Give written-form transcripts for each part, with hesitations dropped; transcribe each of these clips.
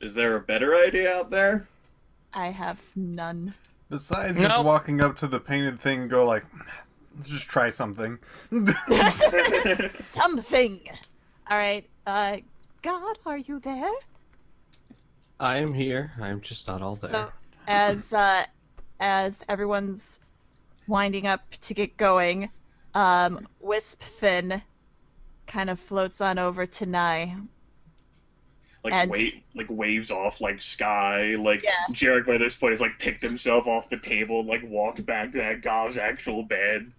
Is there a better idea out there? I have none. Besides just Nope. walking up to the painted thing and go like, let's just try something. Something. All right. God, are you there? I am here. I'm just not all there. So, as everyone's winding up to get going, Wisp Finn kind of floats on over to Nye. And- waves off like Sky. Like Yeah. Jarek by this point has like picked himself off the table and like walked back to that Gav's actual bed.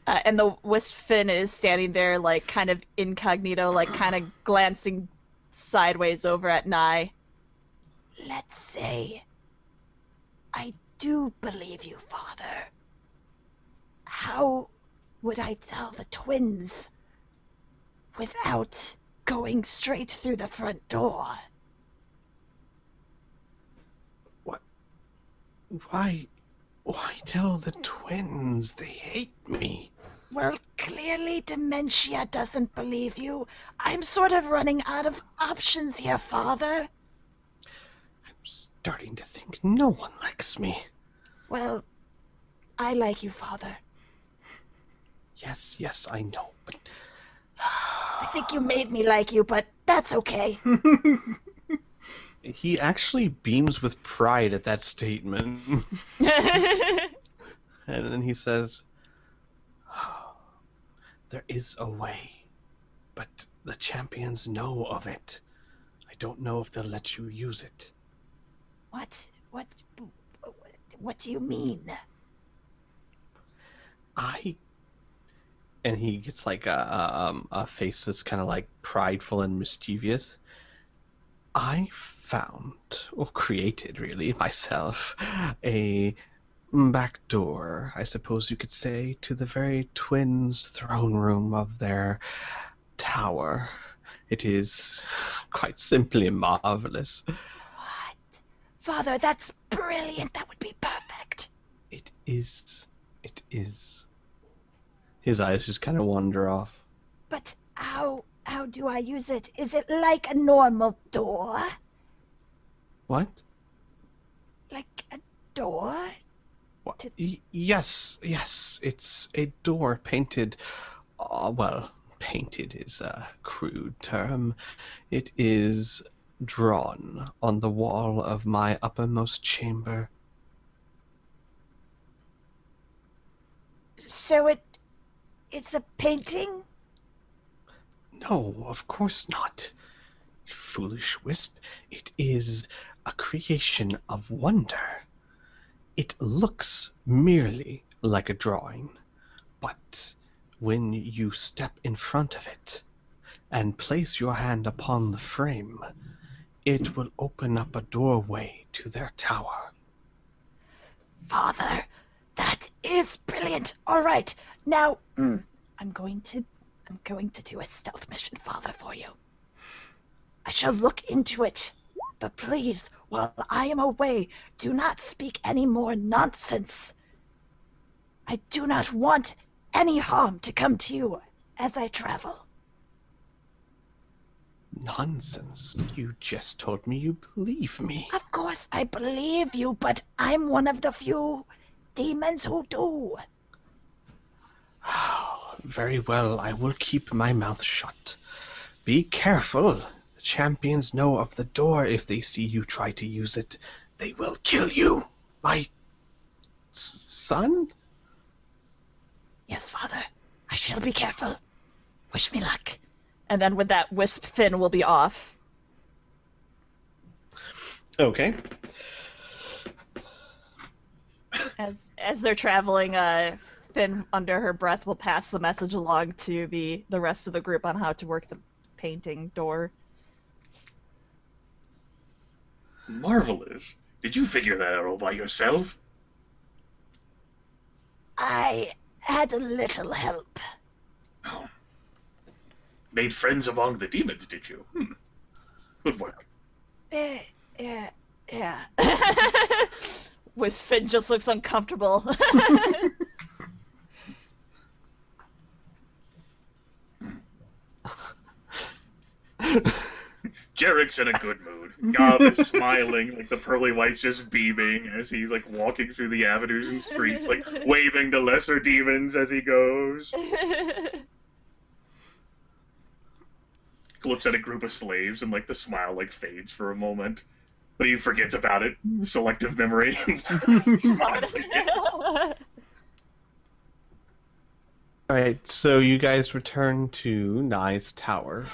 And the Wisp Finn is standing there, like, kind of incognito, like, kind of glancing sideways over at Nye. Let's say, I do believe you, Father. How would I tell the twins without going straight through the front door? Why tell the twins? They hate me. Well, clearly Dementia doesn't believe you. I'm sort of running out of options here, Father. I'm starting to think no one likes me. Well, I like you, Father. Yes, I know, but... I think you made me like you, but that's okay. He actually beams with pride at that statement. And then he says, there is a way, but the champions know of it. I don't know if they'll let you use it. What do you mean? And he gets like a face that's kind of like prideful and mischievous. I found, or created really, myself, a backdoor, I suppose you could say, to the very twins' throne room of their tower. It is quite simply marvelous. What? Father, that's brilliant. That would be perfect. It is. His eyes just kind of wander off. But how do I use it? Is it like a normal door? What? Like a door? What? Yes, it's a door painted, well, painted is a crude term. It is drawn on the wall of my uppermost chamber. So it's a painting? No, of course not. Foolish wisp. It is a creation of wonder. It looks merely like a drawing, but when you step in front of it and place your hand upon the frame, it will open up a doorway to their tower. Father, that is brilliant. All right, now I'm going to do a stealth mission, Father, for you. I shall look into it, but please, while I am away, do not speak any more nonsense. I do not want any harm to come to you as I travel. Nonsense. You just told me you believe me. Of course I believe you, but I'm one of the few demons who do. Very well, I will keep my mouth shut. Be careful. The champions know of the door. If they see you try to use it, they will kill you. My son? Yes, Father. I shall be careful. Wish me luck. And then with that, Wisp Finn will be off. Okay. As they're traveling, Finn, under her breath, will pass the message along to the rest of the group on how to work the painting door. Marvelous. Did you figure that out all by yourself? I had a little help. Oh. Made friends among the demons, did you? Good work. Yeah. Wisp Finn just looks uncomfortable. Jarek Derek's in a good mood. Gob is smiling, like the pearly white's just beaming as he's like walking through the avenues and streets, like waving to lesser demons as he goes. Looks at a group of slaves and like the smile like fades for a moment. But he forgets about it. Selective memory. Alright, so you guys return to Nye's tower.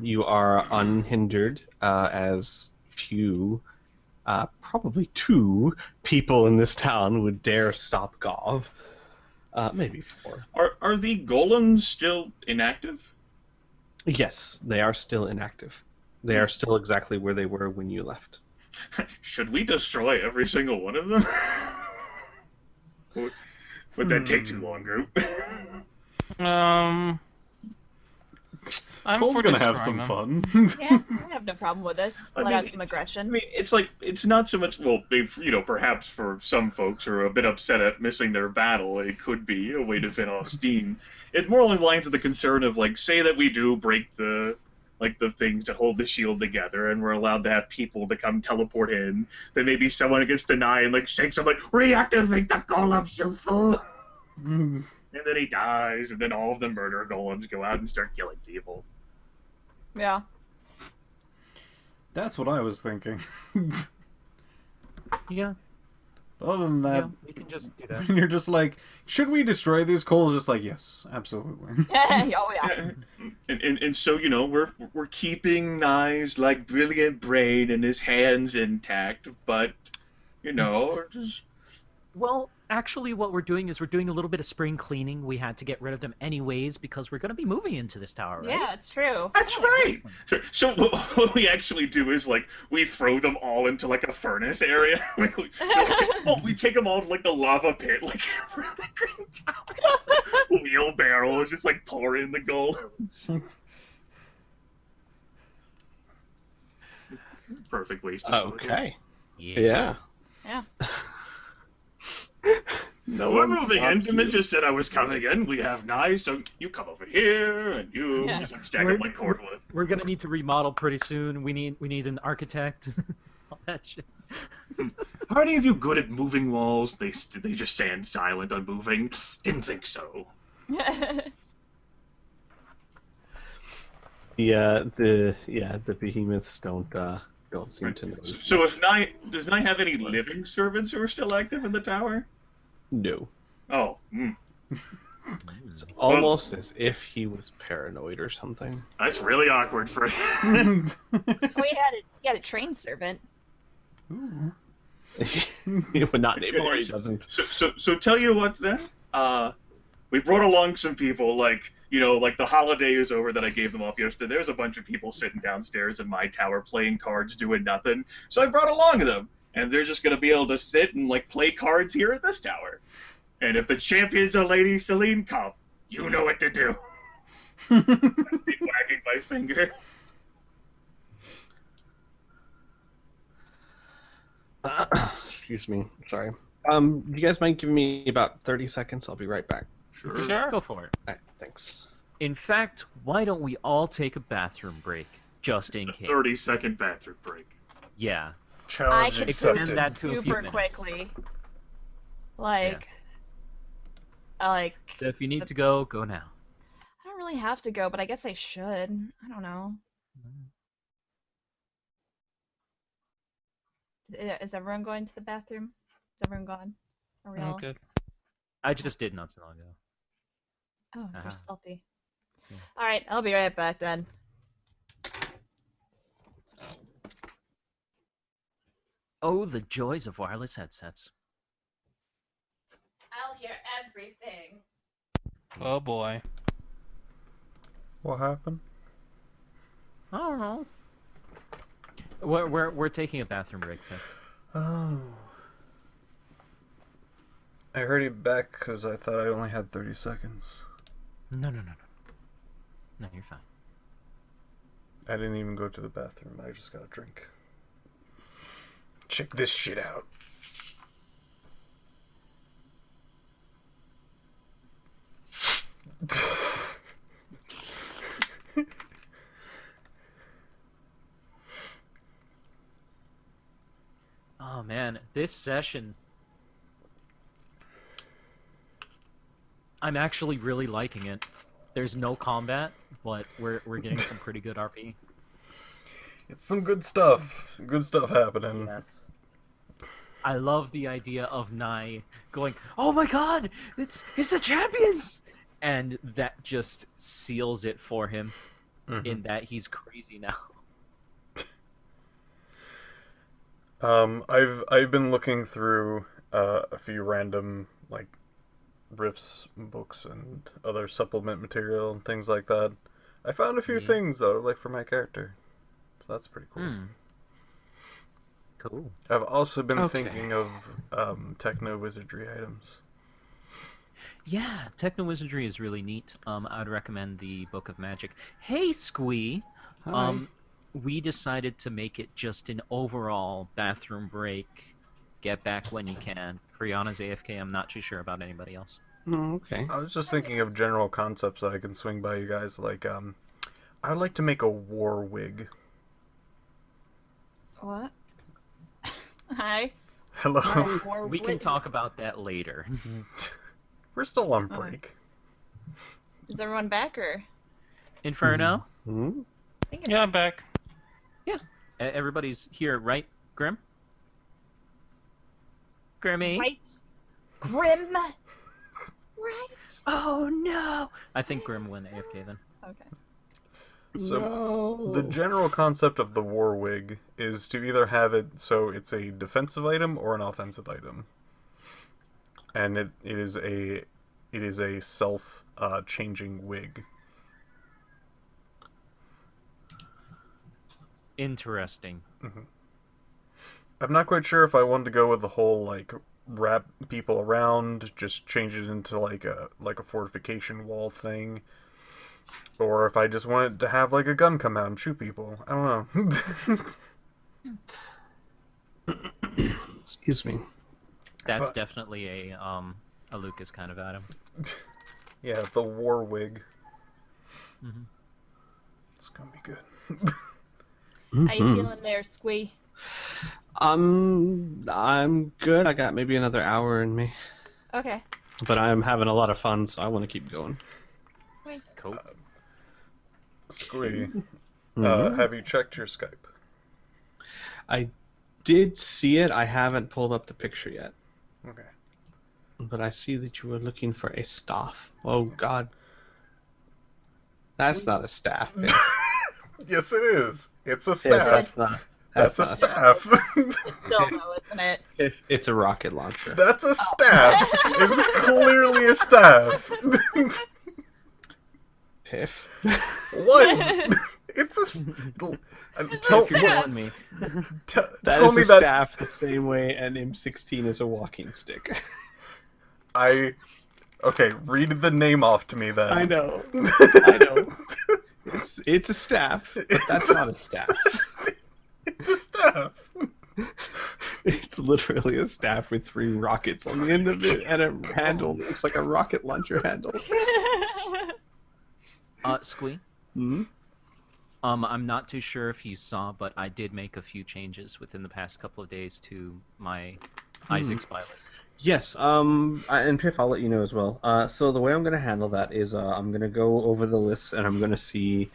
You are unhindered, as few, probably 2 people in this town would dare stop Gov. Maybe 4. Are the golems still inactive? Yes, they are still inactive. They are still exactly where they were when you left. Should we destroy every single one of them? Would that take too long, group? I'm Cole's for gonna have destroying some them. fun. Yeah, I have no problem with this. I Let mean, out some aggression. I mean, it's like, it's not so much, well, perhaps for some folks who are a bit upset at missing their battle, it could be a way to vent off steam. It's more along the lines of the concern of, like, say that we do break the things that hold the shield together, and we're allowed to have people to come teleport in, then maybe someone gets denied and, like, shakes them, like, reactivate the golems, you fool! And then he dies, and then all of the murder golems go out and start killing people. Yeah. That's what I was thinking. Yeah, Other than that, yeah, we can just do that. you're just like, should we destroy these? Cole's just like, yes, absolutely. Oh yeah. And so, you know, we're keeping Nye's, like, brilliant brain and his hands intact, but, you know, just... Well, actually, what we're doing is we're doing a little bit of spring cleaning. We had to get rid of them anyways because we're going to be moving into this tower, right? Yeah, it's true. That's right! So what we actually do is, like, we throw them all into, like, a furnace area. We take them all to, like, the lava pit, like, around the Green Tower. Wheelbarrows, just, like, pouring the golems. Perfect waste of Okay. Yeah. Yeah. Yeah. No We're one moving in. stops Dimin you. just said I was coming in. We have knives, so you come over here, and you Yeah. just like stack up like cordwood. We're going to need to remodel pretty soon. We need an architect. All that shit. Are any of you good at moving walls? They just stand silent on moving. Didn't think so. The behemoths don't seem to notice. So if does Nye have any living servants who are still active in the tower? No. Oh, It's almost as if he was paranoid or something. that's really awkward for him. He had a trained servant. Ooh. He would not name him, or he doesn't. So tell you what then. We brought along some people, like, you know, like the holiday is over that I gave them off yesterday. There's a bunch of people sitting downstairs in my tower playing cards, doing nothing. So I brought along them, and they're just gonna be able to sit and like play cards here at this tower. And if the champions are Lady Celine, come. You know what to do. I keep wagging my finger. Excuse me. Sorry. Do you guys mind giving me about 30 seconds? I'll be right back. Sure. Go for it. All right, thanks. In fact, why don't we all take a bathroom break, just in A case? 30-second bathroom break. Yeah. Challenge could Extend accepted. that to a few Super minutes. quickly. Like, like, So if you need to go, go now. I don't really have to go, but I guess I should. I don't know. Is everyone going to the bathroom? Is everyone gone? Are we all? Okay. I just did not so long ago. Oh, you're Uh-huh. stealthy. Yeah. All right, I'll be right back then. Oh, the joys of wireless headsets. I'll hear everything. Oh boy. What happened? I don't know. We're taking a bathroom break. Then. Oh. I heard it back because I thought I only had 30 seconds. No. No, you're fine. I didn't even go to the bathroom. I just got a drink. Check this shit out. Oh man, this session. I'm actually really liking it. There's no combat, but we're getting some pretty good RP. It's some good stuff. Some good stuff happening. Yes. I love the idea of Nye going, "Oh my god, it's the champions!" And that just seals it for him in that he's crazy now. I've been looking through a few random like riffs, books, and other supplement material and things like that. I found a few things that I like for my character, so that's pretty cool. Cool. I've also been thinking of techno wizardry items. Yeah, techno wizardry is really neat. I'd recommend the Book of Magic. Hey, Squee. Hi. We decided to make it just an overall bathroom break. Get back when you can. Brianna's AFK. I'm not too sure about anybody else. Oh, okay. I was just thinking of general concepts that I can swing by you guys. Like, I'd like to make a war wig. What? Hi. Hello. We can talk about that later. We're still on break. Is everyone back or? Inferno? Hmm? Yeah, I'm back. Everybody's here, right, Grim? Grimmy? Right? Grim? Right? Oh no! I think Grim went AFK then. Okay. So, the general concept of the war wig is to either have it so it's a defensive item or an offensive item, and it is a self changing wig. Interesting. I'm not quite sure if I wanted to go with the whole like wrap people around, just change it into like a fortification wall thing, or if I just wanted to have like a gun come out and shoot people. I don't know. Excuse me. That's But- definitely a Lucas kind of item. Yeah, the war wig. Mhm. It's gonna be good. How you feeling there, Squee? I'm good. I got maybe another hour in me, Okay. but I'm having a lot of fun, so I want to keep going. Cool. Squee, Mhm. have you checked your Skype? I did see it. I haven't pulled up the picture yet, Okay. but I see that you were looking for a staff. Oh God, that's not a staff. Biff. Yes, it is. It's a Biff, staff. that's not. That's a not staff. It's still though, isn't it? Biff, it's a rocket launcher. That's a staff. It's clearly a staff. Piff. What? It's a. Tell, You're telling me. That tell is me a that staff the same way an M16 is a walking stick. Okay, read the name off to me then. I know. I know. It's a staff, but that's not a staff. It's a staff. It's literally a staff with 3 rockets on the end of it and a handle that looks like a rocket launcher handle. Squee? Hmm? I'm not too sure if you saw, but I did make a few changes within the past couple of days to my Isaac's buy list. Yes, and Piff, I'll let you know as well. So the way I'm going to handle that is I'm going to go over the list and I'm going to see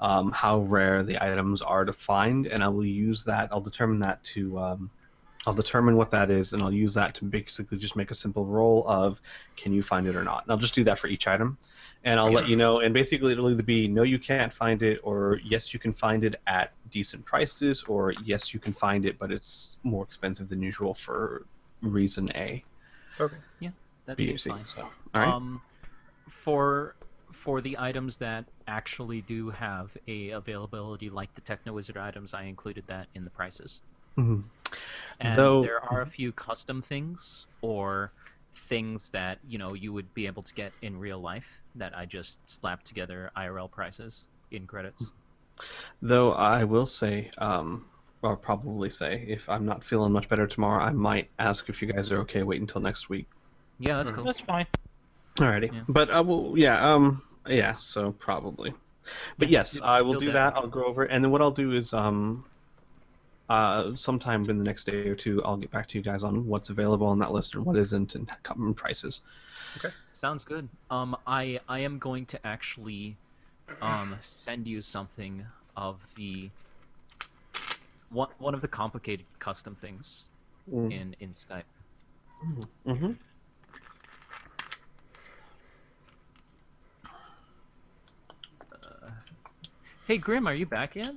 how rare the items are to find, and I will use that. I'll determine that to I'll determine what that is, and I'll use that to basically just make a simple roll of can you find it or not. And I'll just do that for each item, and I'll let you know. And basically, it'll either be no, you can't find it, or yes, you can find it at decent prices, or yes, you can find it, but it's more expensive than usual for reason A. Okay. That B, seems C. fine. So, all right. For the items that actually do have a availability, like the Techno Wizard items, I included that in the prices. Mhm. And Though- there are a few custom things or things that you would be able to get in real life that I just slapped together IRL prices in credits. Though I will say, or probably say, if I'm not feeling much better tomorrow, I might ask if you guys are okay. Wait until next week. Yeah, that's cool. That's fine. Alrighty. Yeah. But I will. Yeah. So probably. But Yeah, yes, I will you'll do that. I'll go over it, and then what I'll do is sometime in the next day or two, I'll get back to you guys on what's available on that list and what isn't, and prices. Sounds good. I am going to actually send you something of the one of the complicated custom things in Skype. Mm-hmm. Hey Grim, are you back yet?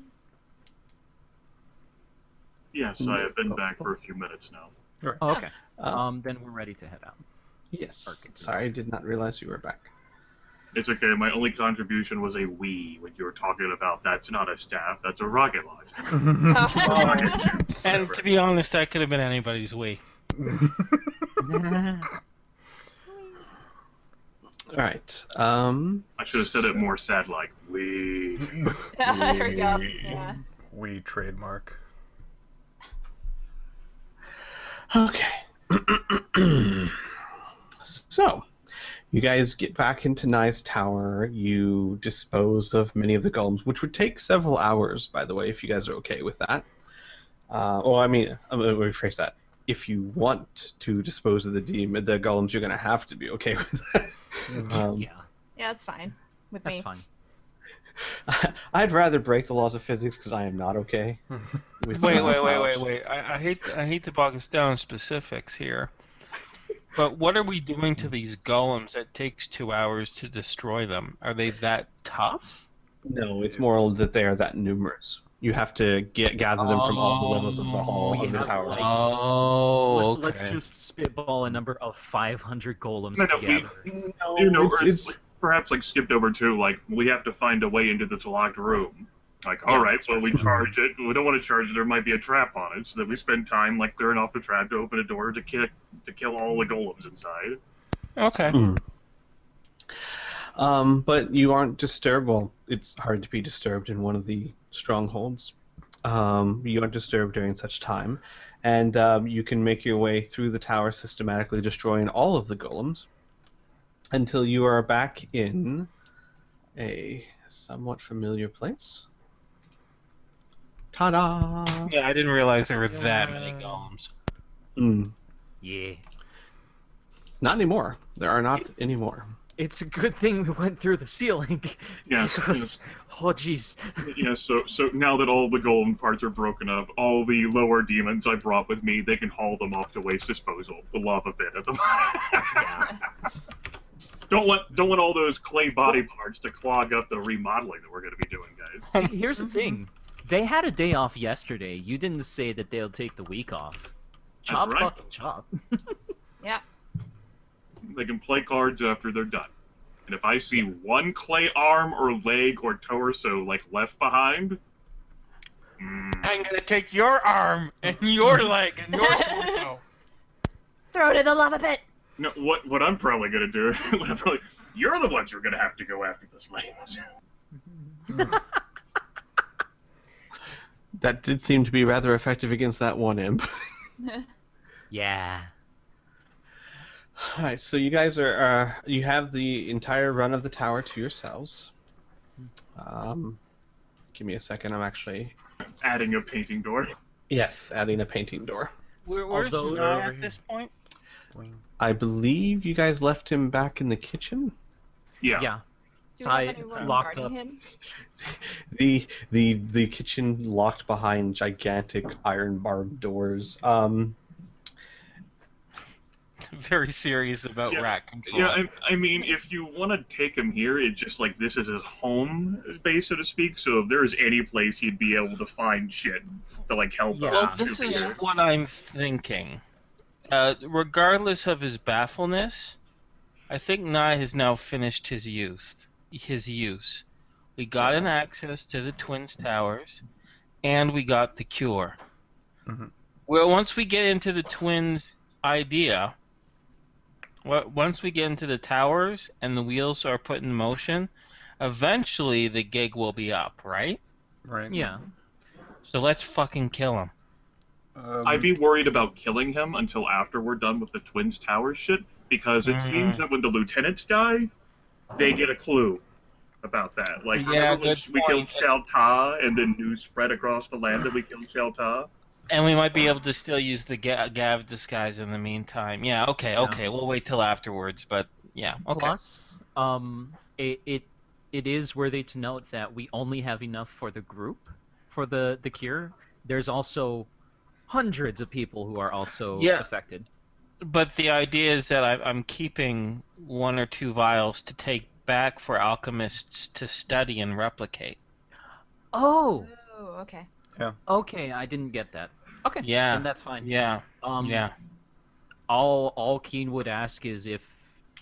Yes, I have been back for a few minutes now. Oh, okay. Then we're ready to head out. Yes. Or Sorry, I did not realize you were back. It's okay. My only contribution was a "we" when you were talking about that's not a staff, that's a rocket launcher. Rocket ship, And whatever. to be honest, that could have been anybody's way. All right. I should have said it more sad, like "we." There we go. Yeah. We trademark. Okay. So, you guys get back into Nye's tower. You dispose of many of the golems, which would take several hours, by the way, if you guys are okay with that. I'm going to rephrase that. If you want to dispose of the golems, you're going to have to be okay with that. Yeah, Yeah, that's fine with that's me. fine. I'd rather break the laws of physics because I am not okay. with Wait. house. I hate to bog us down in specifics here, but what are we doing to these golems that takes 2 hours to destroy them? Are they that tough? No, it's more that they are that numerous. You have to gather them from all the levels of the hall We of the have, tower. like, Oh, okay. Let's just spitball a number of 500 golems No, together. You know, or it's like, perhaps like skipped over too. Like we have to find a way into this locked room. Like, Yeah, all right, that's well we charge it. We don't want to charge it. There might be a trap on it, so that we spend time like clearing off the trap to open a door to kill all the golems inside. Okay. But you aren't disturbed. Well, it's hard to be disturbed in one of the strongholds. You aren't disturbed during such time, and you can make your way through the tower, systematically destroying all of the golems until you are back in a somewhat familiar place. Ta-da! Yeah, I didn't realize there were that many golems. Yeah. Not anymore. There are not anymore. It's a good thing we went through the ceiling. Yes, Because, oh jeez. Yeah, so now that all the golem parts are broken up, all the lower demons I brought with me, they can haul them off to waste disposal. The lava pit at the Yeah. Don't want all those clay body parts to clog up the remodeling that we're going to be doing, guys. See, here's the thing. They had a day off yesterday. You didn't say that they'll take the week off. Chop, right. fucking chop. Yeah. They can play cards after they're done. And if I see one clay arm or leg or torso like left behind, I'm gonna take your arm and your leg and your torso. Throw it in the lava pit. no, what I'm probably gonna do, you're the ones who are gonna have to go after the slaves. That did seem to be rather effective against that one imp. Yeah. Alright, so you guys are, you have the entire run of the tower to yourselves. Give me a second, I'm actually... Adding a painting door. Yes, adding a painting door. Where's Although- Nye at this point? I believe you guys left him back in the kitchen? Yeah. Yeah. Do So we I have anyone locked guarding up. him? The kitchen locked behind gigantic iron barbed doors. Very serious about Yeah. rat control. Yeah, I mean, if you want to take him here, it's just like this is his home base, so to speak. So if there's any place he'd be able to find shit to like help Yeah. out. Well, he'd this be is here. what I'm thinking. Regardless of his baffleness, I think Nye has now finished his use. We got an access to the Twins Towers, and we got the cure. Mhm. Well, once we get into the Twins idea, once we get into the towers and the wheels are put in motion, eventually the gig will be up, right? Right. Yeah. So let's fucking kill him. I'd be worried about killing him until after we're done with the Twins Towers shit, because it seems that when the lieutenants die, they get a clue about that. Like, Yeah, remember when good we killed point. Xiao Ta, and then news spread across the land that we killed Xiao Ta? And we might be able to still use the Gav disguise in the meantime. Yeah, okay, Yeah. okay. We'll wait till afterwards, but yeah, okay. Plus, it is worthy to note that we only have enough for the group for the cure. There's also hundreds of people who are also Yeah. affected. But the idea is that I'm keeping 1 or 2 vials to take back for alchemists to study and replicate. Oh, Oh, okay. okay. I didn't get that. Okay, Yeah. then that's fine. Yeah. Yeah. All Keen would ask is if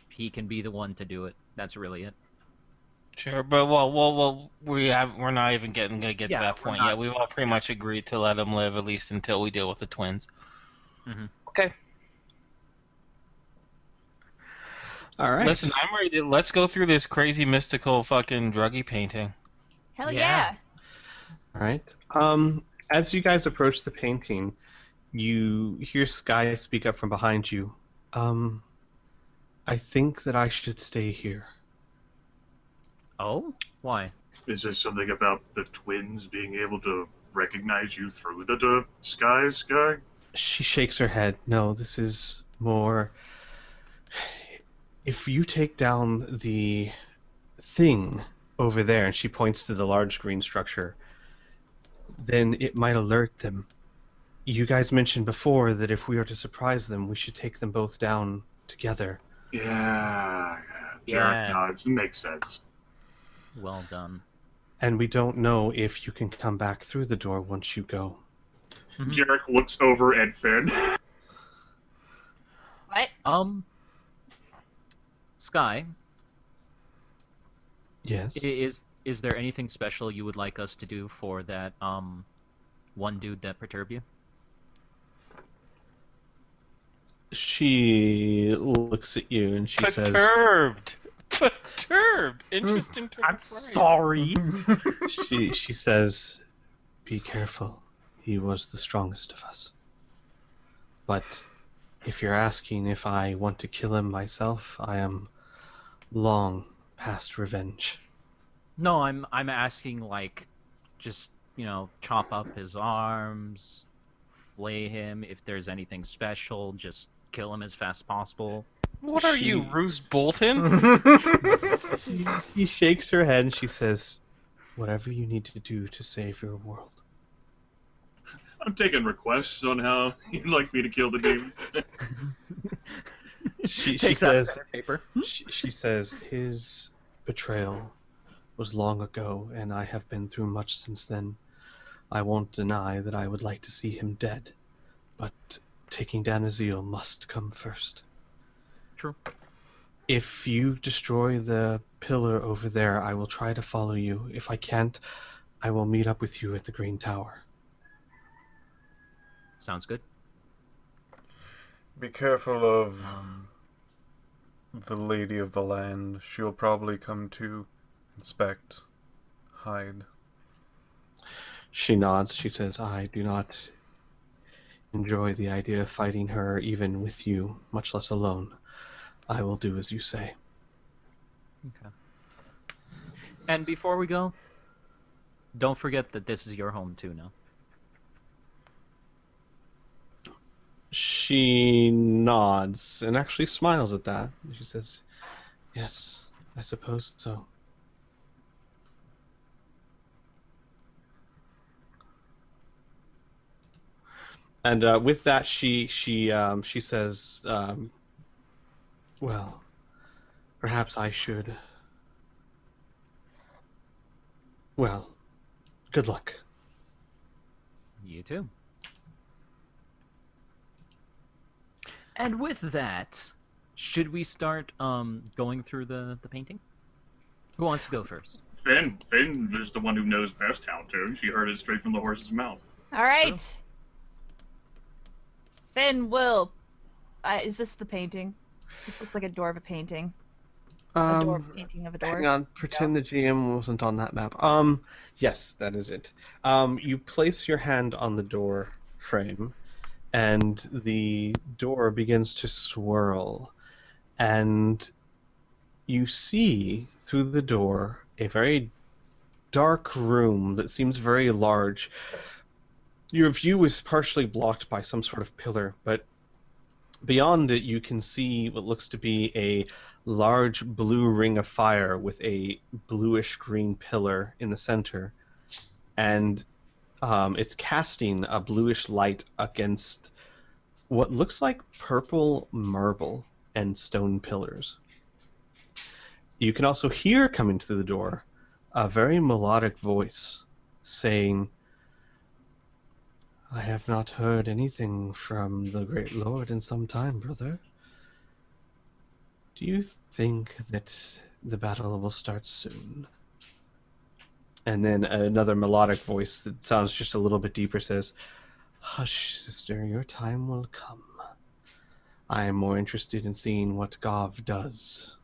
he can be the one to do it. That's really it. Sure, but well, we're not even gonna get Yeah, to that we're point not- yet. We've all pretty much agreed to let him live at least until we deal with the twins. Mhm. Okay. All right. Listen, I'm ready to. Let's go through this crazy mystical fucking druggy painting. Hell Yeah. yeah. All right. As you guys approach the painting, you hear Sky speak up from behind you. I think that I should stay here. Oh, why? Is this something about the twins being able to recognize you through the disguise, guy? She shakes her head. No, this is more. If you take down the thing over there, and she points to the large green structure, then it might alert them. You guys mentioned before that if we are to surprise them, we should take them both down together. Yeah. Yeah. Jarek nods. It makes sense. Well done. And we don't know if you can come back through the door once you go. Mhm. Jarek looks over at Finn. What? Sky, Yes. is there anything special you would like us to do for that one dude that perturbed you? She looks at you and she says, Perturbed. Interesting term. I'm of phrase. sorry. she says, "Be careful. He was the strongest of us. But if you're asking if I want to kill him myself, I am long past revenge." No, I'm asking like just, chop up his arms, flay him. If there's anything special, just kill him as fast as possible. What are you, She- Roose Bolton? She shakes her head and she says, "Whatever you need to do to save your world." I'm taking requests on how you'd like me to kill the demon. She Takes out says, pen and paper. she says, "His betrayal was long ago, and I have been through much since then. I won't deny that I would like to see him dead, but taking down Azil must come first. True. If you destroy the pillar over there, I will try to follow you. If I can't, I will meet up with you at the Green Tower." Sounds good. Be careful of the lady of the land. She'll probably come to inspect, hide. She nods. She says, "I do not enjoy the idea of fighting her even with you, much less alone. I will do as you say." Okay. And before we go, don't forget that this is your home too now. She nods and actually smiles at that. She says, "Yes, I suppose so." And with that, she says, "Well, perhaps I should. Well, good luck." You too. And with that, should we start going through the painting? Who wants to go first? Finn is the one who knows best how to. She heard it straight from the horse's mouth. All right. Finn will. Is this the painting? This looks like a door of a painting. A door painting of a door. Hang on, pretend the GM wasn't on that map. Yes, that is it. You place your hand on the door frame, and the door begins to swirl, and you see through the door a very dark room that seems very large. Your view is partially blocked by some sort of pillar, but beyond it you can see what looks to be a large blue ring of fire with a bluish-green pillar in the center, and it's casting a bluish light against what looks like purple marble and stone pillars. You can also hear coming through the door a very melodic voice saying, "I have not heard anything from the Great Lord in some time, brother. Do you think that the battle will start soon?" And then another melodic voice that sounds just a little bit deeper says, "Hush, sister, your time will come. I am more interested in seeing what Gov does."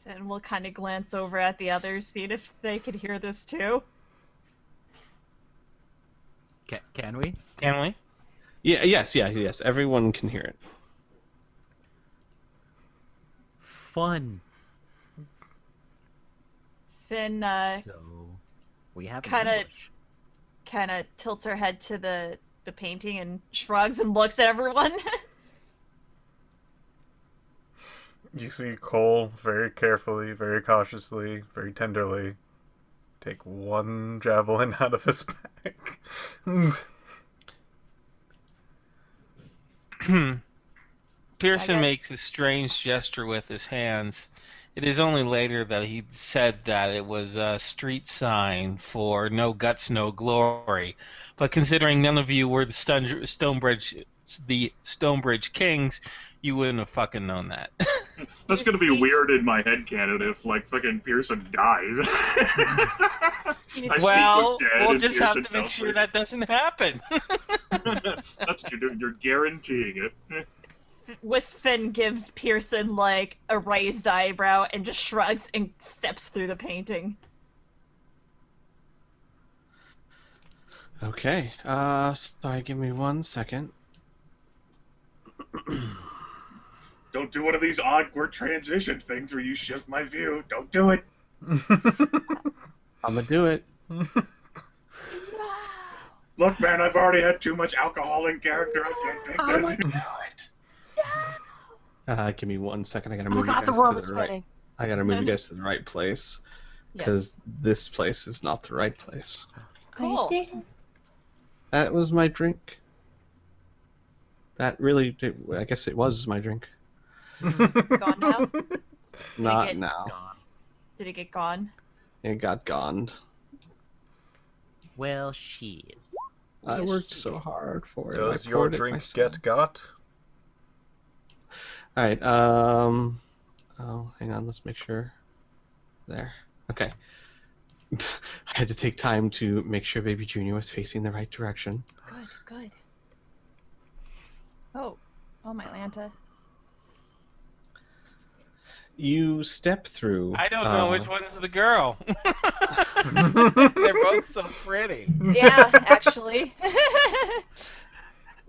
Then we'll kind of glance over at the others, see if they could hear this too. Can we? Can we? Yes. Everyone can hear it. Fun. Finn So we have kinda- kind of tilts her head to the painting and shrugs and looks at everyone. You see Cole very carefully, very cautiously, very tenderly take one javelin out of his bag. Pearson I guess- makes a strange gesture with his hands. It is only later that he said that it was a street sign for no guts, no glory. But considering none of you were the Stonebridge Kings, you wouldn't have fucking known that. That's gonna be weird in my headcanon if, like, fucking Pearson dies. Well, dead we'll and just have Pearson to make tells sure me. that doesn't happen. That's what you're doing. You're guaranteeing it. Finn gives Pearson like a raised eyebrow and just shrugs and steps through the painting. Okay. Sorry, give me 1 second. Don't do one of these awkward transition things where you shift my view. Don't do it. I'm gonna do it. Look, man, I've already had too much alcohol in character. I can't take I'm this. gonna do it. Give me 1 second. I gotta Oh move god, you the guys world to is the right. spinning. I gotta move you guys to the right place because this place is not the right place. Cool. That was my drink. That really, I guess it was my drink. Is it gone now? Not get now. Did it get gone? It got goned. Well, shit. I Yes, worked she so did. hard for it. Does I your poured it drink myself. get got? All right. Oh, hang on. Let's make sure. There. Okay. I had to take time to make sure Baby Junior was facing the right direction. Good. Oh, my Lanta. You step through. I don't know which one's the girl. They're both so pretty. Yeah, actually.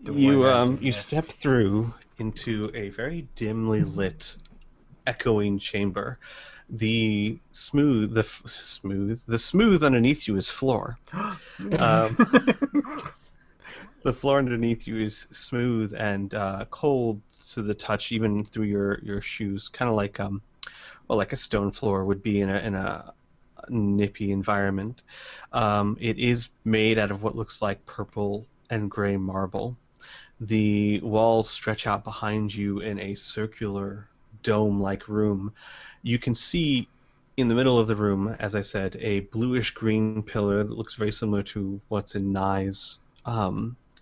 You step through into a very dimly lit, echoing chamber. The smooth underneath you is floor. The floor underneath you is smooth and cold to the touch, even through your shoes. Kind of like like a stone floor would be in a nippy environment. It is made out of what looks like purple and gray marble. The walls stretch out behind you in a circular dome-like room. You can see in the middle of the room, as I said, a bluish-green pillar that looks very similar to what's in Nye's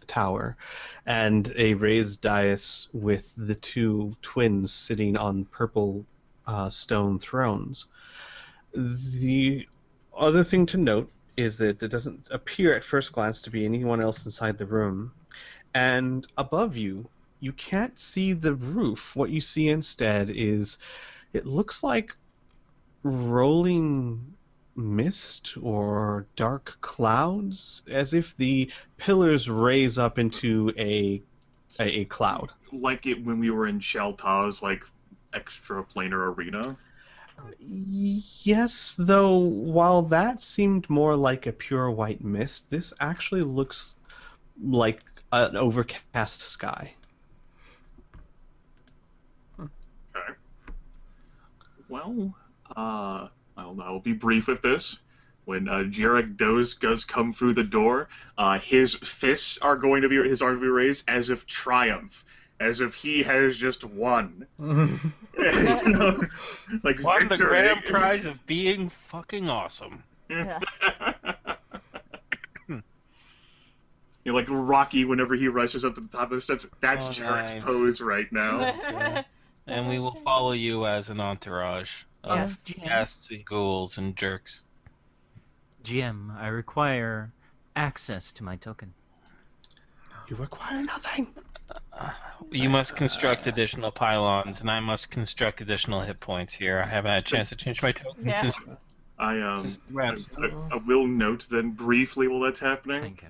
tower, and a raised dais with the two twins sitting on purple stone thrones. The other thing to note is that it doesn't appear at first glance to be anyone else inside the room. And above you, you can't see the roof. What you see instead is, it looks like rolling mist or dark clouds, as if the pillars raise up into a cloud. Like it when we were in Shelta's, like, extraplanar arena. Yes, though while that seemed more like a pure white mist, this actually looks like an overcast sky. Okay. Well, I'll be brief with this. When Jarek does come through the door, his fists are going to be his arms will be raised as if triumph, as if he has just won. You know, like Won the victory. grand prize of being fucking awesome. Yeah. You know, like Rocky whenever he rushes up to the top of the steps. That's Oh, Jarek's nice. pose right now. And we will follow you as an entourage of Yes. ghasts and ghouls and jerks. GM, I require access to my token. You require nothing. You must construct additional pylons, and I must construct additional hit points here. I haven't had a chance to change my tokens Yeah. since I the rest. I will note then briefly while that's happening. Thank you.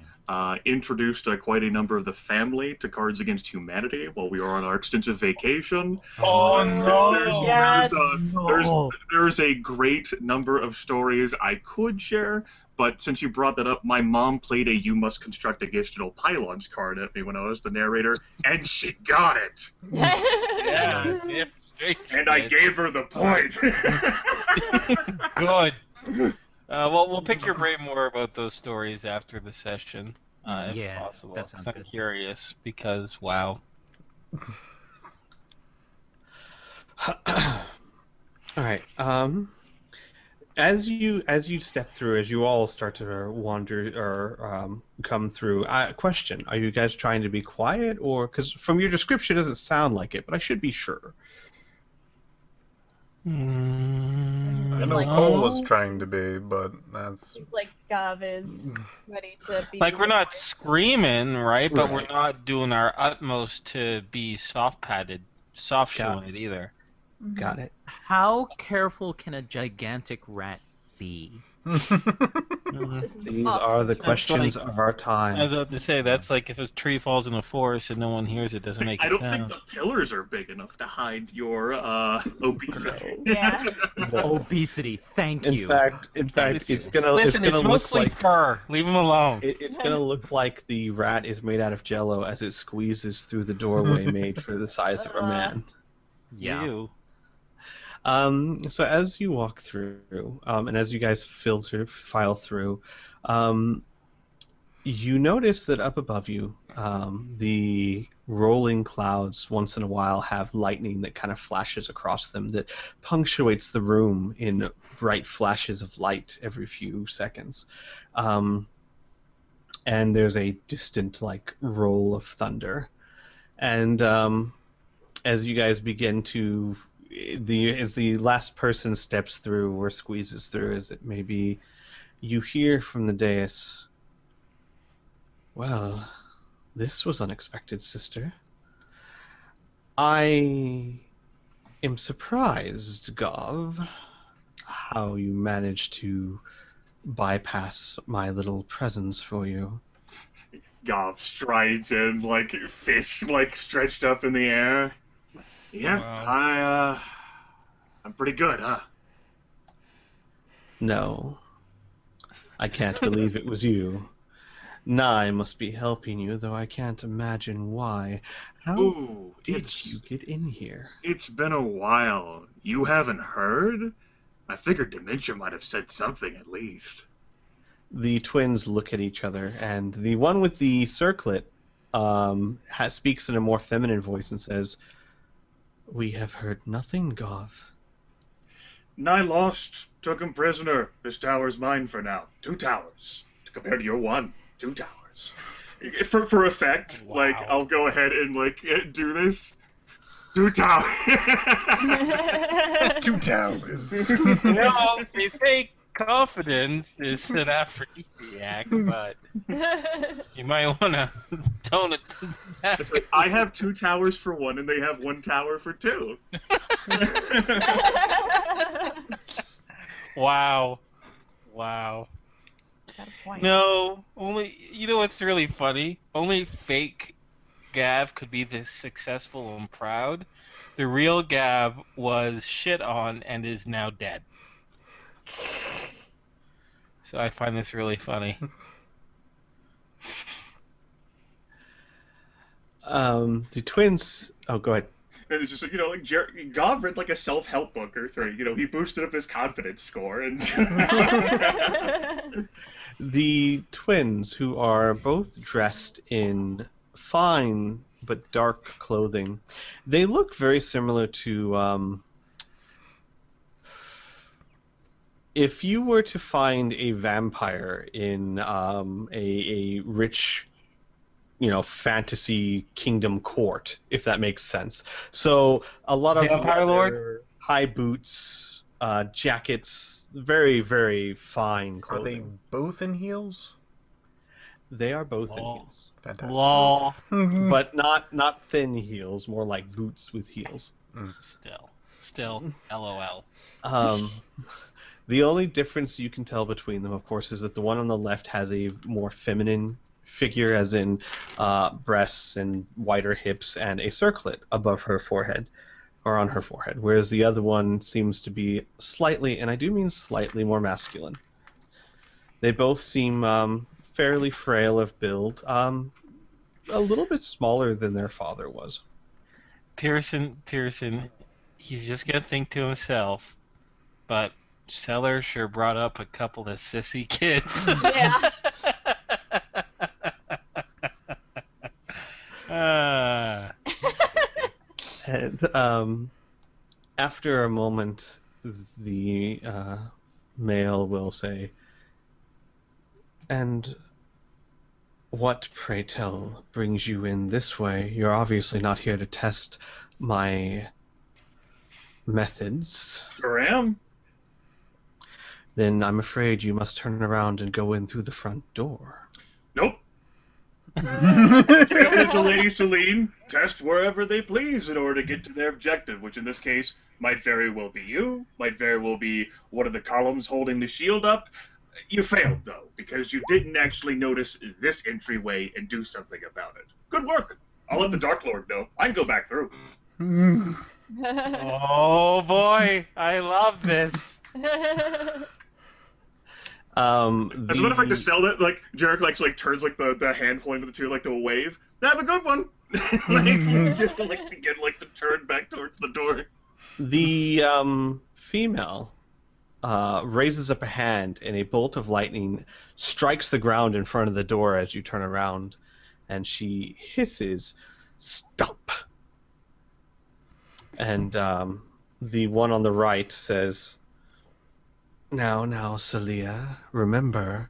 Introduced quite a number of the family to Cards Against Humanity while we were on our extensive vacation. Oh, no. Yes. There's a great number of stories I could share, but since you brought that up, my mom played a "You Must Construct Additional Pylons" card at me when I was the narrator, and she got it. Yeah, And I gave her the point. Good. Well, we'll pick your brain more about those stories after the session, if Yeah, possible. that sounds 'Cause I'm good. curious because wow. All right. As you step through, as you all start to wander or come through, question: are you guys trying to be quiet, or because from your description it doesn't sound like it, but I should be sure. I know Like- Cole was trying to be, but that's Seems like Gav is ready to be. Like we're not screaming, right? But we're Right. not doing our utmost to be soft Got showing it either. Mhm. Got it. How careful can a gigantic rat be? This is These awesome. are the That's questions like- of our I was time. about to say that's like if a tree falls in a forest and no one hears it, doesn't make I a don't think sound. the pillars are big enough to hide your obesity. Yeah. Obesity, thank In you. fact, it's gonna Listen, it's look mostly like fur. Leave him alone. it's gonna look like the rat is made out of jello as it squeezes through the doorway made for the size of a man. Yeah. You. So as you walk through, and as you guys file through, you notice that up above you, the rolling clouds once in a while have lightning that kind of flashes across them that punctuates the room in bright flashes of light every few seconds. And there's a distant like roll of thunder. And as you guys begin to as the last person steps through or squeezes through, as it may be, you hear from the dais, "Well, this was unexpected, sister. I am surprised, Gov, how you managed to bypass my little presence for you." Goff strides in, like fists like stretched up in the air. Yep, Wow. I'm pretty good, huh? No, I can't believe it was you. Nye must be helping you, though I can't imagine why. How Ooh, did you get in here? It's been a while. You haven't heard? I figured Dementia might have said something at least. The twins look at each other, and the one with the circlet speaks in a more feminine voice and says, "We have heard nothing, Gov." Nye lost, took him prisoner. This tower's mine for now. 2 towers. Compared to your 1, 2 towers. For effect, Wow. like, I'll go ahead and, like, do this. 2 towers. 2 towers. Well, they say confidence is an aphrodisiac, but you might want to tone it to that. It's like, I have 2 towers for 1, and they have 1 tower for 2. Wow. Got a point. No, only, you know what's really funny? Only fake Gav could be this successful and proud. The real Gav was shit on and is now dead. So I find this really funny. The twins. Oh, go ahead. And it's just, like Gav read like a self-help book or three. He boosted up his confidence score, and The twins, who are both dressed in fine but dark clothing, they look very similar to. If you were to find a vampire in a rich, fantasy kingdom court, if that makes sense. So a lot of Vampire Lord? leather, high boots, jackets, very, very fine Are they clothing. both in heels? They are both in Lol. heels, Fantastic. Lol. but not thin heels, more like boots with heels. Still, LOL. The only difference you can tell between them, of course, is that the one on the left has a more feminine figure, as in breasts and wider hips and a circlet above her forehead, or on her forehead, whereas the other one seems to be slightly, and I do mean slightly, more masculine. They both seem fairly frail of build, a little bit smaller than their father was. Pearson, he's just gonna think to himself, but Seller sure brought up a couple of sissy kids. Yeah. And after a moment, the male will say, "And what, pray tell, brings you in this way? You're obviously not here to test my methods. sure am. Then I'm afraid you must turn around and go in through the front door." Nope. Give to Lady Celine, test wherever they please in order to get to their objective, which in this case might very well be you, might very well be one of the columns holding the shield up. You failed, though, because you didn't actually notice this entryway and do something about it. Good work. I'll let the Dark Lord know. I can go back through. Oh boy, I love this. As a matter of fact, to sell that, like, Jarek turns the hand pointing to the two to a wave. Have a good one. Just begin to turn back towards the door. The female raises up a hand, and a bolt of lightning strikes the ground in front of the door as you turn around, and she hisses, "Stop!" And the one on the right says, Now, Celia, remember,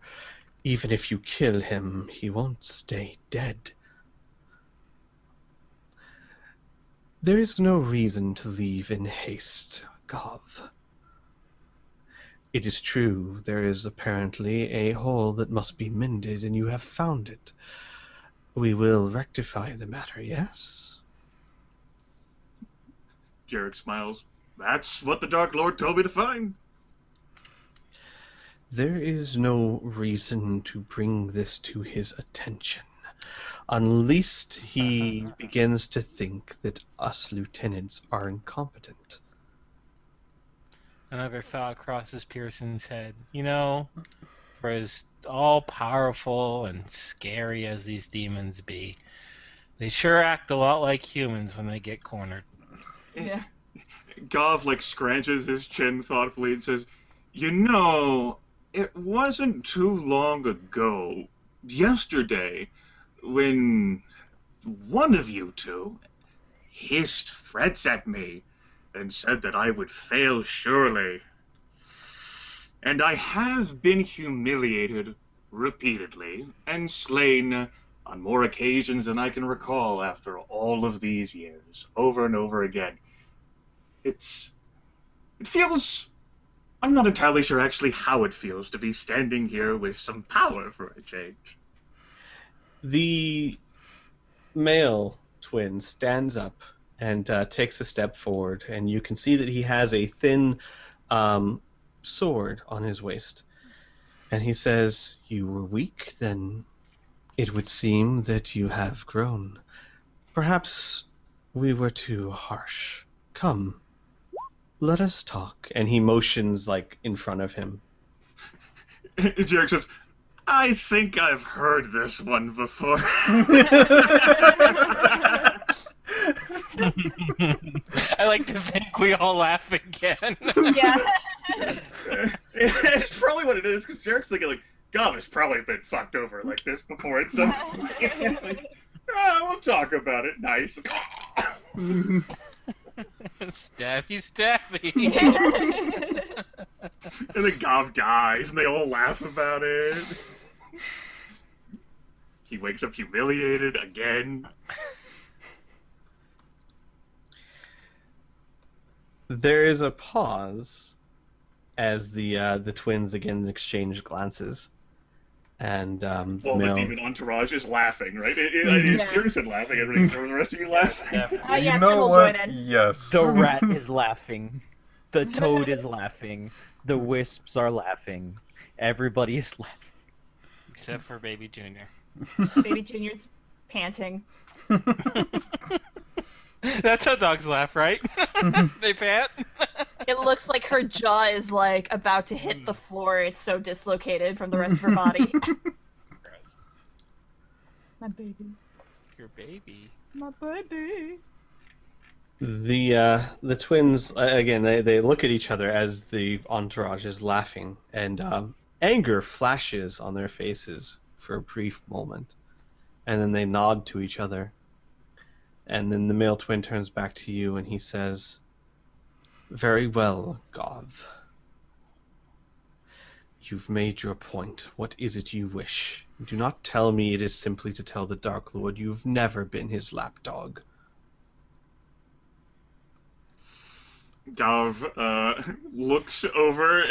even if you kill him, he won't stay dead. There is no reason to leave in haste, Gov. It is true, there is apparently a hole that must be mended, and you have found it. We will rectify the matter, yes? Jarek smiles. That's what the Dark Lord told me to find. There is no reason to bring this to his attention, unless he begins to think that us lieutenants are incompetent. Another thought crosses Pearson's head. For as all-powerful and scary as these demons be, they sure act a lot like humans when they get cornered. Yeah. Gov scratches his chin thoughtfully and says, it wasn't too long ago, yesterday, when one of you two hissed threats at me and said that I would fail surely. And I have been humiliated repeatedly and slain on more occasions than I can recall after all of these years, over and over again. It feels... I'm not entirely sure actually how it feels to be standing here with some power for a change. The male twin stands up and takes a step forward, and you can see that he has a thin sword on his waist. And he says, "You were weak, then it would seem that you have grown. Perhaps we were too harsh. Come, let us talk. And he motions like in front of him. Jarek says, I think I've heard this one before. I like to think we all laugh again. Yeah. It's probably what it is, because Jarek's thinking, like, God, it's probably been fucked over like this before. It's so, like, we'll talk about it. Nice. Stabby, stabby. And then Gav dies, and they all laugh about it. He wakes up humiliated again. There is a pause as the twins again exchange glances, and Well, the the male... demon entourage is laughing, right? It's Yeah. Pearson laughing. Everything for the rest of you laugh. Yeah, You Tim know will what? join in. Yes. The rat is laughing. The toad is laughing. The wisps are laughing. Everybody's laughing. Except for Baby Junior. Baby Junior's panting. That's how dogs laugh, right? They pant. It looks like her jaw is like about to hit the floor. It's so dislocated from the rest of her body. My baby. Your baby. My baby. The twins again they look at each other as the entourage is laughing, and anger flashes on their faces for a brief moment, and then they nod to each other, and then the male twin turns back to you and he says, "Very well, Gov. You've made your point. What is it you wish? Do not tell me it is simply to tell the Dark Lord you've never been his lapdog." Gav looks over,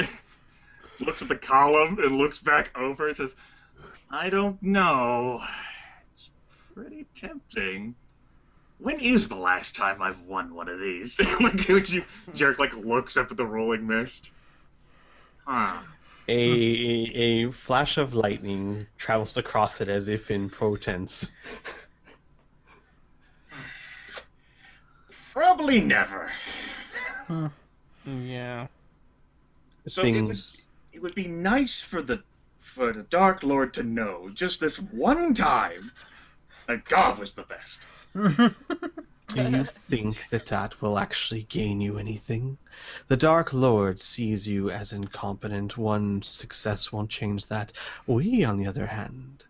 looks at the column, and looks back over and says, I don't know. It's pretty tempting. When is the last time I've won one of these? Jarek looks up at the rolling mist. Huh. A flash of lightning travels across it as if in pretense. Probably never. Yeah. So Things... it would be nice for the Dark Lord to know just this one time that Gav was the best. Do you think that will actually gain you anything? The Dark Lord sees you as incompetent. One success won't change that. We, on the other hand,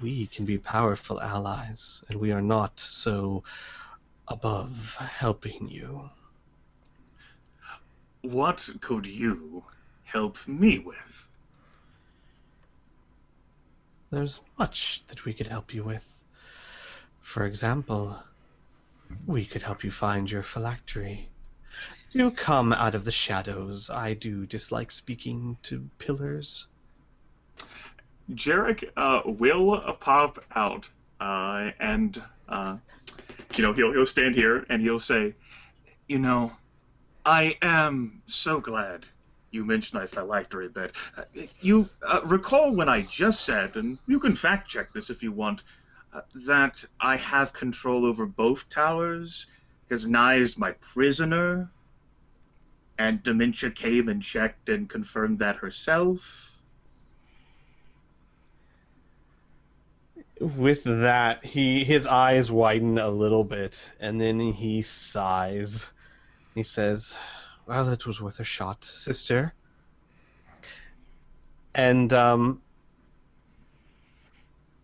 we can be powerful allies, and we are not so above helping you. What could you help me with? There's much that we could help you with. For example, we could help you find your phylactery. Do come out of the shadows. I do dislike speaking to pillars. Jarek will pop out, and he'll stand here and he'll say, I am so glad you mentioned my phylactery bed. You recall when I just said, and you can fact check this if you want, that I have control over both towers, because Nye is my prisoner, and Dementia came and checked and confirmed that herself. With that, his eyes widen a little bit, and then he sighs. He says, "Well, it was worth a shot, sister." And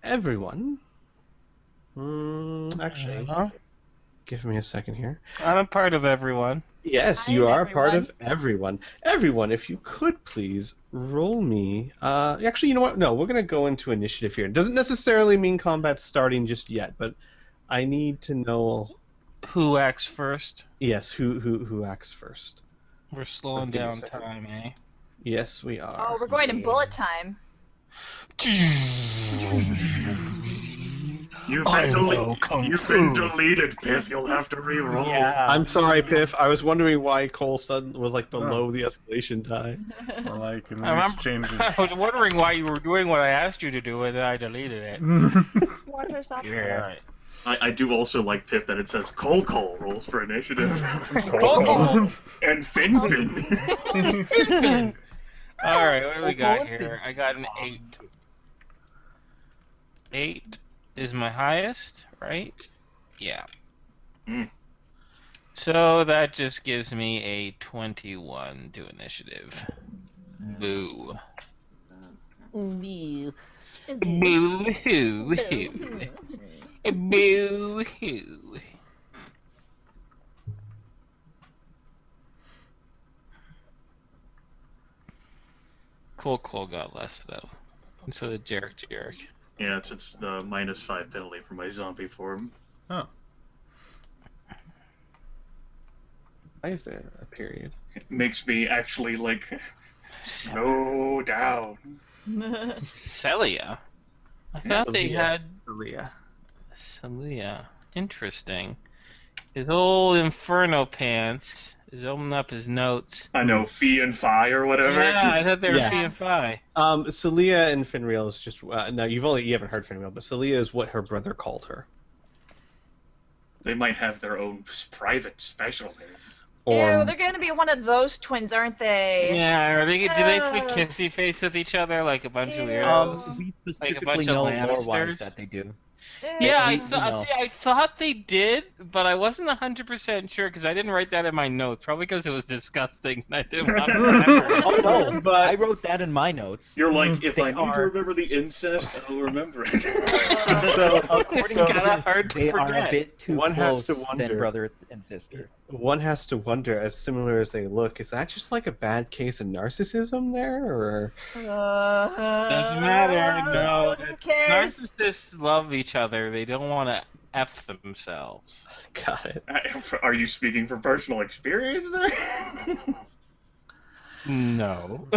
everyone, actually, give me a second here. I'm a part of everyone. Yes, I'm you are part everyone. of everyone. Everyone, if you could please roll me. Actually, you know what? No, we're gonna go into initiative here. It doesn't necessarily mean combat's starting just yet, but I need to know. Who acts first? Yes, who acts first? We're slowing Give me a down second. time, eh? Yes, we are. Oh, we're going in bullet time. You've I been, know Kung you've Fu. been deleted, Piff. You'll have to re-roll. I'm sorry, Piff. I was wondering why Cole sudden was below the escalation time. Well, I can I at remember. least change I was wondering why you were doing what I asked you to do, and then I deleted it. it. Water herself. Yeah. I do also like Pip that it says Call rolls for initiative. Call. And Fin. All right, what do we got here? I got an 8. 8 is my highest, right? Yeah. Mm. So that just gives me a 21 to initiative. Boo. Boo. Boo hoo hoo. Boo hoo. Cole got less though. So the Jarek. Yeah, it's the -5 penalty for my zombie form. Oh. Why is there a period? It makes me actually slow down. Celia. I thought they had Celia. Celia. Interesting. His old Inferno pants is opening up his notes. I know, Fee and Fi or whatever. Yeah, I thought they were Yeah. Fee and Fi. Celia and Finreal is just no. You haven't heard Finreal, but Celia is what her brother called her. They might have their own private special names. Ew, they're gonna be one of those twins, aren't they? Yeah, do they play kissy face with each other like a bunch of weirdos? We Like a specifically bunch of know lore-wise Lannisters? that they do. Yeah, we know. I thought they did, but I wasn't 100% sure because I didn't write that in my notes. Probably because it was disgusting and I didn't want to remember. Oh no, But- I wrote that in my notes. You're like, if They I need to are- remember the incest, I'll remember it. So According It's to kinda this, hard to they are a forget. bit too One has close to wonder. than brother and sister. one has to wonder, as similar as they look, is that just like a bad case of narcissism there, or? Doesn't matter, no. Who cares? Narcissists love each other. They don't want to F themselves. Got it. Are you speaking from personal experience there? No.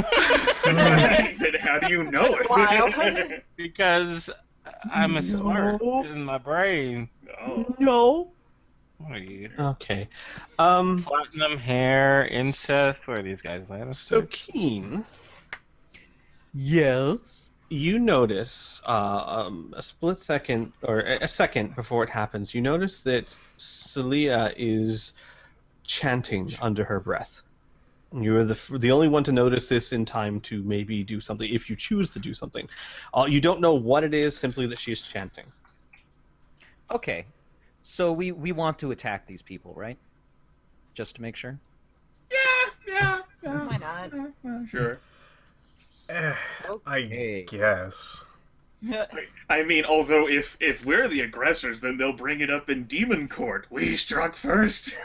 Then how do you know Wow. it? Because I'm a smart in my brain. Oh. No. What are you? Okay. Platinum hair, incest. Where are these guys, Lannister? So Keen, Yes. you notice a split second, or a second before it happens, you notice that Celia is chanting under her breath. You're the only one to notice this in time to maybe do something, if you choose to do something. You don't know what it is, simply that she's chanting. Okay. So we want to attack these people, right? Just to make sure. Yeah. Why not? Sure. I Okay. guess. I mean, although if we're the aggressors, then they'll bring it up in Demon Court. We struck first.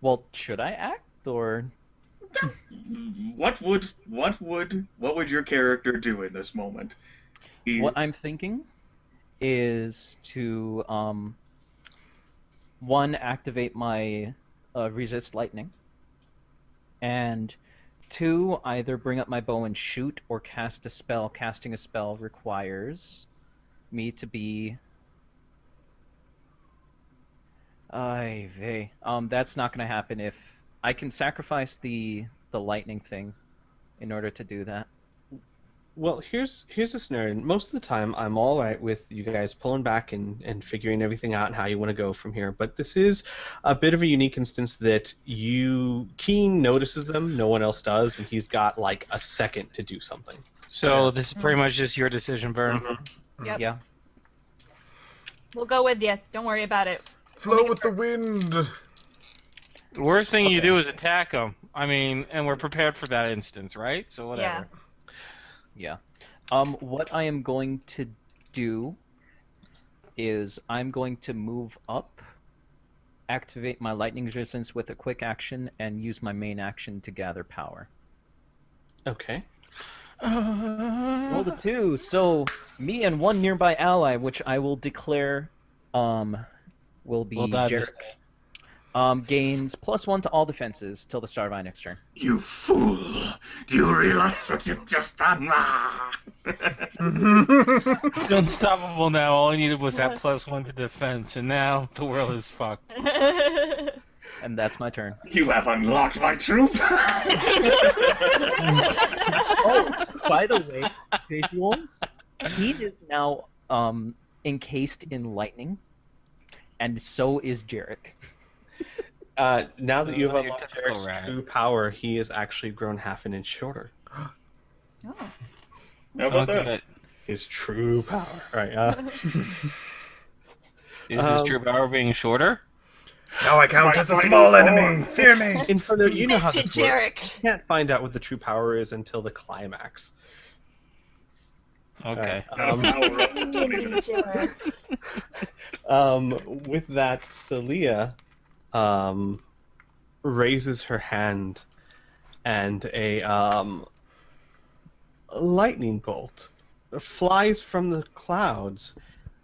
Well, should I act or? What would your character do in this moment? What I'm thinking is to one, activate my resist lightning, and two, either bring up my bow and shoot or cast a spell. Casting a spell requires me to be that's not going to happen if I can sacrifice the lightning thing in order to do that. Well, here's a scenario. Most of the time, I'm all right with you guys pulling back and figuring everything out and how you want to go from here. But this is a bit of a unique instance that Keen notices them, no one else does, and he's got like a second to do something. So this is pretty much just your decision, Vern. Yep. Yeah. We'll go with you. Don't worry about it. Flow with the wind. The worst thing you do is attack them. I mean, and we're prepared for that instance, right? So whatever. Yeah. What I am going to do is I'm going to move up, activate my lightning resistance with a quick action, and use my main action to gather power. Okay. Roll the 2, so me and one nearby ally, which I will declare will be We'll die this Jarek. Gains +1 to all defenses till the start of my next turn. You fool! Do you realize what you've just done? He's unstoppable now. All he needed was that +1 to defense, and now the world is fucked. And that's my turn. You have unlocked my troop. Oh, by the way, visuals, Keen is now encased in lightning, and so is Jarek. Now that you've Your unlocked typical Jarek's rat. true power, he has actually grown half an inch shorter. Oh. How about that? Good. His true power. Right. Is his true power being shorter? Now I count as a small enemy. Fear me. In front of you know how Bitchy this works. Jarek. You can't find out what the true power is until the climax. Okay. Alright, Power up in 20 minutes. with that, Celia raises her hand, and a lightning bolt flies from the clouds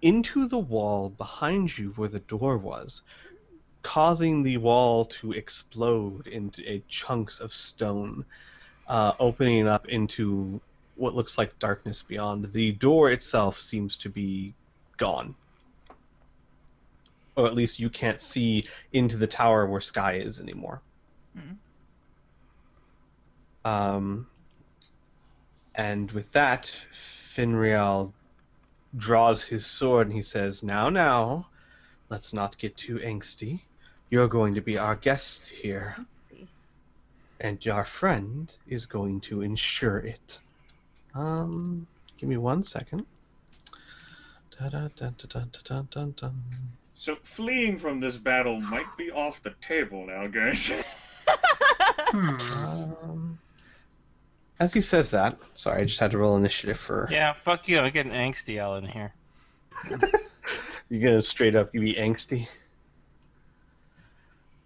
into the wall behind you where the door was, causing the wall to explode into chunks of stone, opening up into what looks like darkness beyond. The door itself seems to be gone. Or at least you can't see into the tower where Sky is anymore. And with that, Finreal draws his sword and he says, Now, let's not get too angsty. You're going to be our guest here, Let's see. and our friend is going to ensure it. Give me 1 second. Dun. So fleeing from this battle might be off the table now, guys. As he says that, sorry, I just had to roll initiative for. Yeah, fuck you. I'm getting angsty all in here. You're gonna straight up, you be angsty.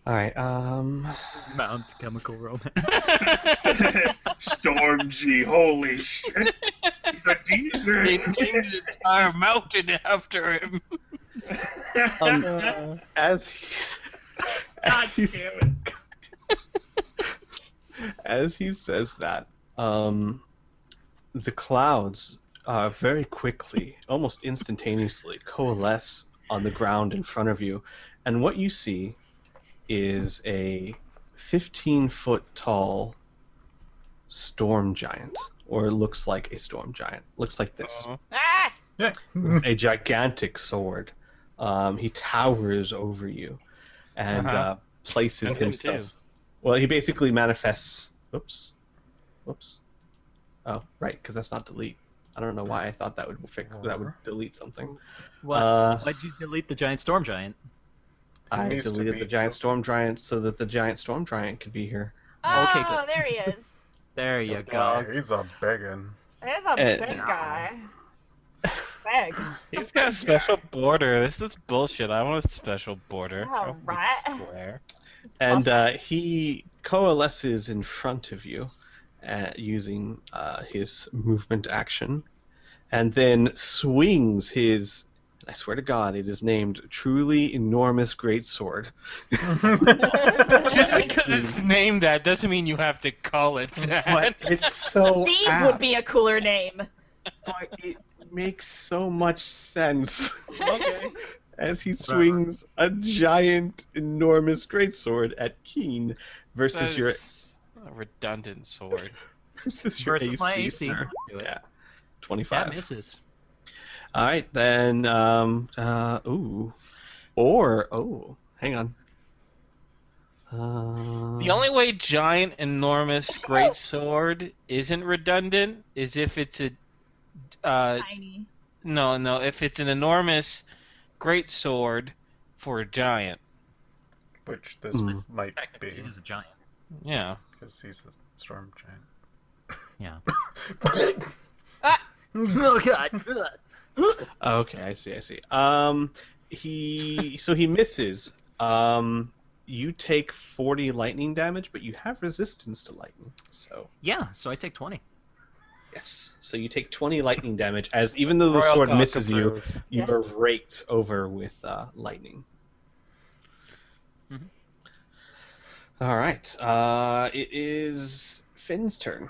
All right. Mount chemical romance. Storm G, holy shit. He's a geezer. They named the entire mountain after him. As he says that, the clouds very quickly, almost instantaneously, coalesce on the ground in front of you, and what you see is a 15-foot tall storm giant, or it looks like a storm giant. Looks like this. Ah! Yeah. A gigantic sword. He towers over you and places And him himself. too. Well, he basically manifests. Whoops. Oh, right, because that's not delete. I don't know why I thought that would delete something. Why'd you delete the giant storm giant? I needs to deleted be the giant storm giant so that the giant storm giant could be here. Oh, Okay, good. there he is. There you go. dog. He's a beggin'. There's a big guy. Big. He's got a special border. This is bullshit. I want a special border. Yeah, I want a right. Square. And he coalesces in front of you using his movement action, and then swings his, I swear to God, it is named Truly Enormous Greatsword. Just because it's named that doesn't mean you have to call it But that. it's so Steve apt. would be a cooler name. But it makes so much sense. Okay. As he swings a giant, enormous greatsword at Keen versus your A redundant sword. versus your Versus my AC. AC. Sir. Do it. Yeah, That 25. misses. All right, then. Hang on. The only way giant, enormous, great sword isn't redundant is if it's a Tiny. no, if it's an enormous great sword for a giant. Which this might Technically, be, it is a giant. Yeah. because he's a storm giant. Yeah. Ah! Oh god. Okay, I see. He misses. You take 40 lightning damage, but you have resistance to lightning. So Yeah, so I take 20. yes, so you take 20 lightning damage. As even though the Royal sword Cock misses you, approves. you are raked over with lightning. Mhm. All right. It is Finn's turn.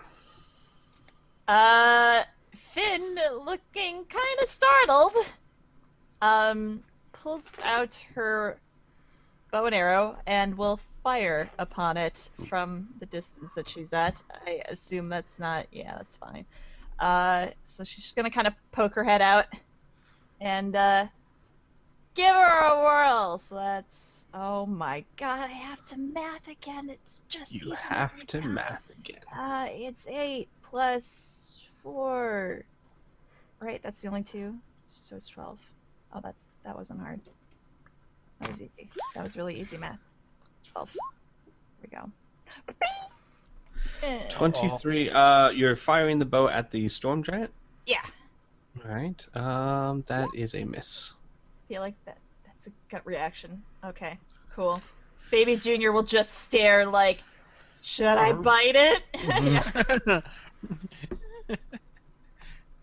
Finn, looking kind of startled, pulls out her bow and arrow and will fire upon it from the distance that she's at. I assume that's not. Yeah, that's fine. So she's just gonna kind of poke her head out and give her a whirl. So that's, oh my god, I have to math again. It's just You even have right to now. math again. It's 8 plus 4. Right, that's the only 2. So it's 12. Oh, that wasn't hard. That was easy. That was really easy math. 12. Here we go. 23. You're firing the bow at the storm giant. Yeah. All right. That is a miss. I feel like that's a gut reaction. Okay, cool. Baby Junior will just stare like, should I bite it? Yeah.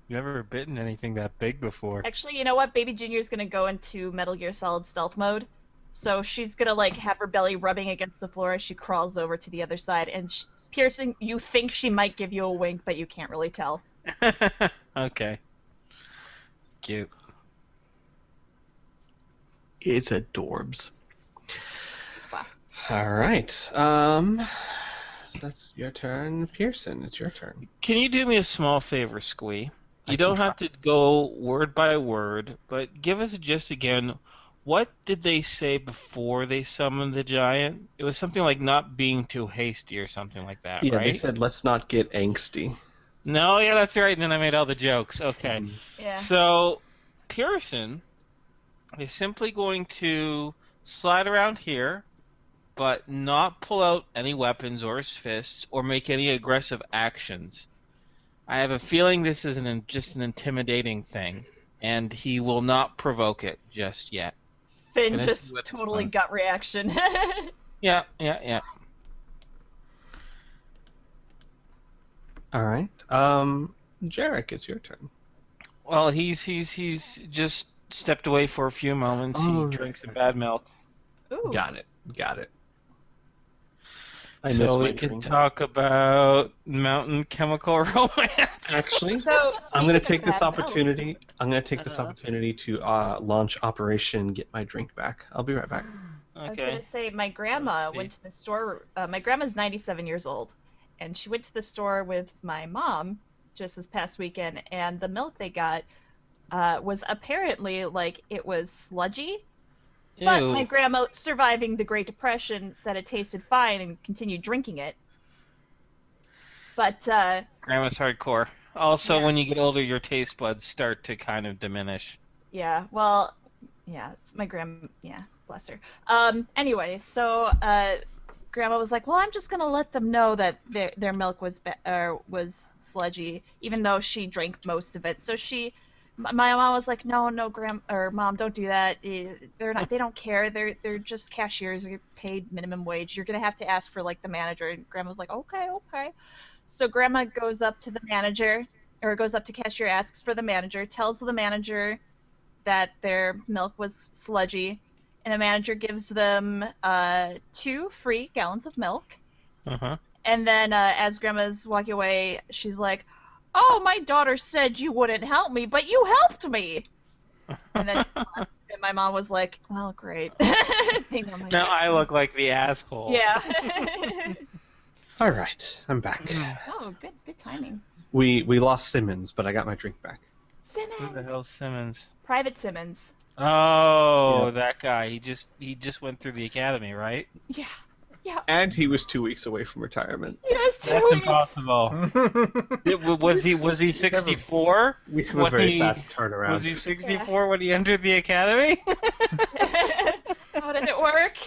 Never bitten anything that big before. Actually, you know what? Baby Junior's gonna go into Metal Gear Solid stealth mode. So she's gonna like have her belly rubbing against the floor as she crawls over to the other side. And Pearson, you think she might give you a wink, but you can't really tell. Okay. Cute. It's adorbs. Wow. All right. So that's your turn, Pearson. It's your turn. Can you do me a small favor, Squee? I You can don't try. have to go word by word, but give us a gist again. What did they say before they summoned the giant? It was something like not being too hasty or something like that, Yeah, right? they said let's not get angsty. No, yeah, that's right. And then I made all the jokes. Okay. Yeah. So, Pearson is simply going to slide around here, but not pull out any weapons or his fists or make any aggressive actions. I have a feeling this is just an intimidating thing, and he will not provoke it just yet. Finn Gonna just see what totally happens. gut reaction. Yeah. All right. Jarek, it's your turn. Well, he's just stepped away for a few moments. Oh, He right, drinks some right. bad milk. Ooh. Got it. I So missed we my can drink. talk about mountain chemical romance. Actually, So I'm going to speaking take of this bad milk- opportunity. I'm going to take this Uh-huh. opportunity to launch Operation Get My Drink Back. I'll be right back. I was Okay. gonna say my grandma Let's went to the store. My grandma's 97 years old, and she went to the store with my mom just this past weekend. And the milk they got was apparently like it was sludgy. But my Ew. grandma, surviving the Great Depression, said it tasted fine and continued drinking it. But Grandma's hardcore. Also, Yeah. when you get older, your taste buds start to kind of diminish. yeah, well, yeah, it's my grandma. Yeah, bless her. Anyway, so grandma was like, "Well, I'm just gonna let them know that their milk was sludgy, even though she drank most of it." So my mom was like, "No, mom, don't do that. They're not. They don't care. They're just cashiers. They're paid minimum wage. You're gonna have to ask for like the manager." And grandma was like, "Okay." So grandma goes up to the manager, or goes up to cashier, asks for the manager, tells the manager that their milk was sludgy, and the manager gives them 2 free gallons of milk. Uh-huh. And then as grandma's walking away, she's like, "Oh, my daughter said you wouldn't help me, but you helped me." And then and my mom was like, "Well, great." They know my Now I look like the asshole. Yeah. All right, I'm back. Oh, good timing. We lost Simmons, but I got my drink back. Who the Simmons. hell's Simmons? Private Simmons. Oh, Yeah. that guy. He just went through the academy, right? Yeah. Yeah. And he was 2 weeks away from retirement. Yes, That's impossible. Was he 64? We have a When very he- fast turnaround. Was he 64 when he entered the academy? How did it work?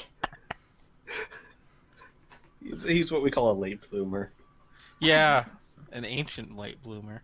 He's what we call a late bloomer. Yeah, an ancient late bloomer.